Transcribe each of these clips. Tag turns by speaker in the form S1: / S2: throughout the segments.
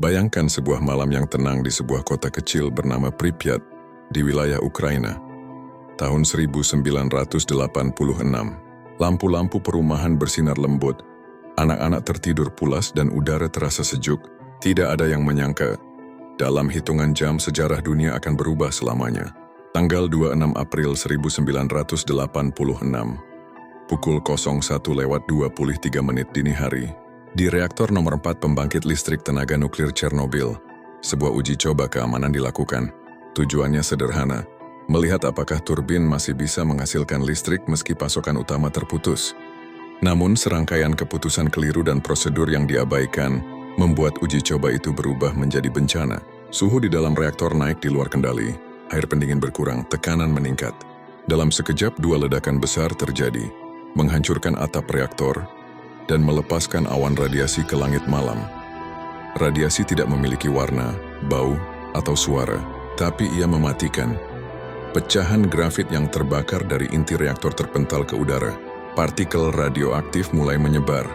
S1: Bayangkan sebuah malam yang tenang di sebuah kota kecil bernama Pripyat di wilayah Ukraina. Tahun 1986, lampu-lampu perumahan bersinar lembut, anak-anak tertidur pulas dan udara terasa sejuk. Tidak ada yang menyangka, dalam hitungan jam sejarah dunia akan berubah selamanya. Tanggal 26 April 1986, pukul 01:23 dini hari, di reaktor nomor 4 pembangkit listrik tenaga nuklir Chernobyl, sebuah uji coba keamanan dilakukan. Tujuannya sederhana, melihat apakah turbin masih bisa menghasilkan listrik meski pasokan utama terputus. Namun serangkaian keputusan keliru dan prosedur yang diabaikan membuat uji coba itu berubah menjadi bencana. Suhu di dalam reaktor naik di luar kendali, air pendingin berkurang, tekanan meningkat. Dalam sekejap 2 ledakan besar terjadi, menghancurkan atap reaktor dan melepaskan awan radiasi ke langit malam. Radiasi tidak memiliki warna, bau, atau suara, tapi ia mematikan. Pecahan grafit yang terbakar dari inti reaktor terpental ke udara. Partikel radioaktif mulai menyebar,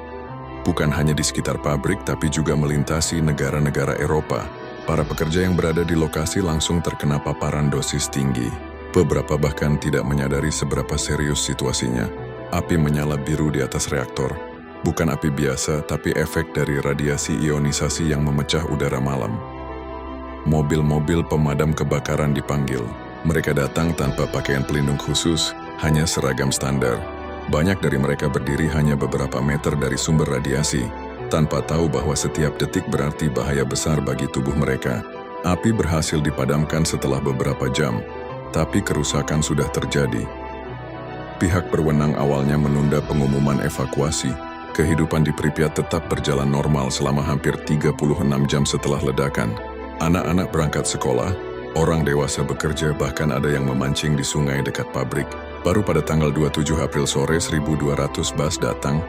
S1: bukan hanya di sekitar pabrik tapi juga melintasi negara-negara Eropa. Para pekerja yang berada di lokasi langsung terkena paparan dosis tinggi. Beberapa bahkan tidak menyadari seberapa serius situasinya. Api menyala biru di atas reaktor. Bukan api biasa, tapi efek dari radiasi ionisasi yang memecah udara malam. Mobil-mobil pemadam kebakaran dipanggil. Mereka datang tanpa pakaian pelindung khusus, hanya seragam standar. Banyak dari mereka berdiri hanya beberapa meter dari sumber radiasi, tanpa tahu bahwa setiap detik berarti bahaya besar bagi tubuh mereka. Api berhasil dipadamkan setelah beberapa jam, tapi kerusakan sudah terjadi. Pihak berwenang awalnya menunda pengumuman evakuasi. Kehidupan di Pripyat tetap berjalan normal selama hampir 36 jam setelah ledakan. Anak-anak berangkat sekolah, orang dewasa bekerja, bahkan ada yang memancing di sungai dekat pabrik. Baru pada tanggal 27 April sore 1.200 bus datang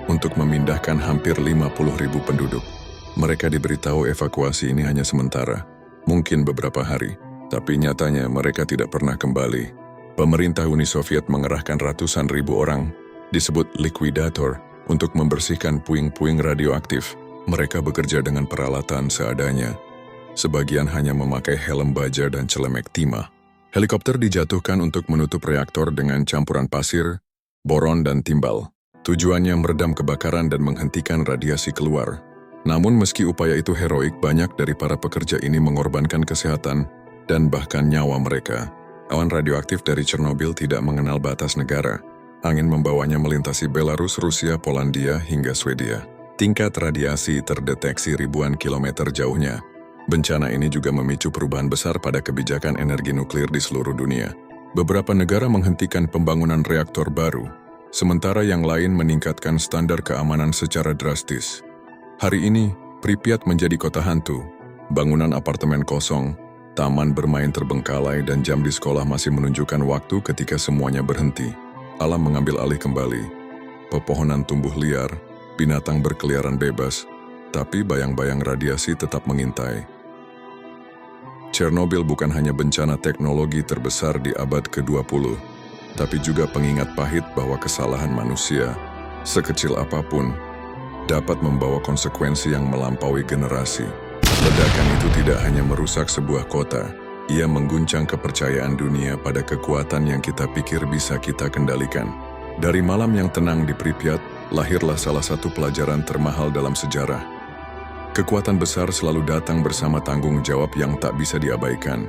S1: untuk memindahkan hampir 50.000 penduduk. Mereka diberitahu evakuasi ini hanya sementara, mungkin beberapa hari, tapi nyatanya mereka tidak pernah kembali. Pemerintah Uni Soviet mengerahkan ratusan ribu orang, disebut likuidator, untuk membersihkan puing-puing radioaktif. Mereka bekerja dengan peralatan seadanya. Sebagian hanya memakai helm baja dan celemek timah. Helikopter dijatuhkan untuk menutup reaktor dengan campuran pasir, boron, dan timbal. Tujuannya meredam kebakaran dan menghentikan radiasi keluar. Namun meski upaya itu heroik, banyak dari para pekerja ini mengorbankan kesehatan dan bahkan nyawa mereka. Awan radioaktif dari Chernobyl tidak mengenal batas negara. Angin membawanya melintasi Belarus, Rusia, Polandia, hingga Swedia. Tingkat radiasi terdeteksi ribuan kilometer jauhnya. Bencana ini juga memicu perubahan besar pada kebijakan energi nuklir di seluruh dunia. Beberapa negara menghentikan pembangunan reaktor baru, sementara yang lain meningkatkan standar keamanan secara drastis. Hari ini, Pripyat menjadi kota hantu. Bangunan apartemen kosong, taman bermain terbengkalai, dan jam di sekolah masih menunjukkan waktu ketika semuanya berhenti. Alam mengambil alih kembali. Pepohonan tumbuh liar, binatang berkeliaran bebas, tapi bayang-bayang radiasi tetap mengintai. Chernobyl bukan hanya bencana teknologi terbesar di abad ke-20, tapi juga pengingat pahit bahwa kesalahan manusia, sekecil apapun, dapat membawa konsekuensi yang melampaui generasi. Ledakan itu tidak hanya merusak sebuah kota, ia mengguncang kepercayaan dunia pada kekuatan yang kita pikir bisa kita kendalikan. Dari malam yang tenang di Pripyat, lahirlah salah satu pelajaran termahal dalam sejarah. Kekuatan besar selalu datang bersama tanggung jawab yang tak bisa diabaikan.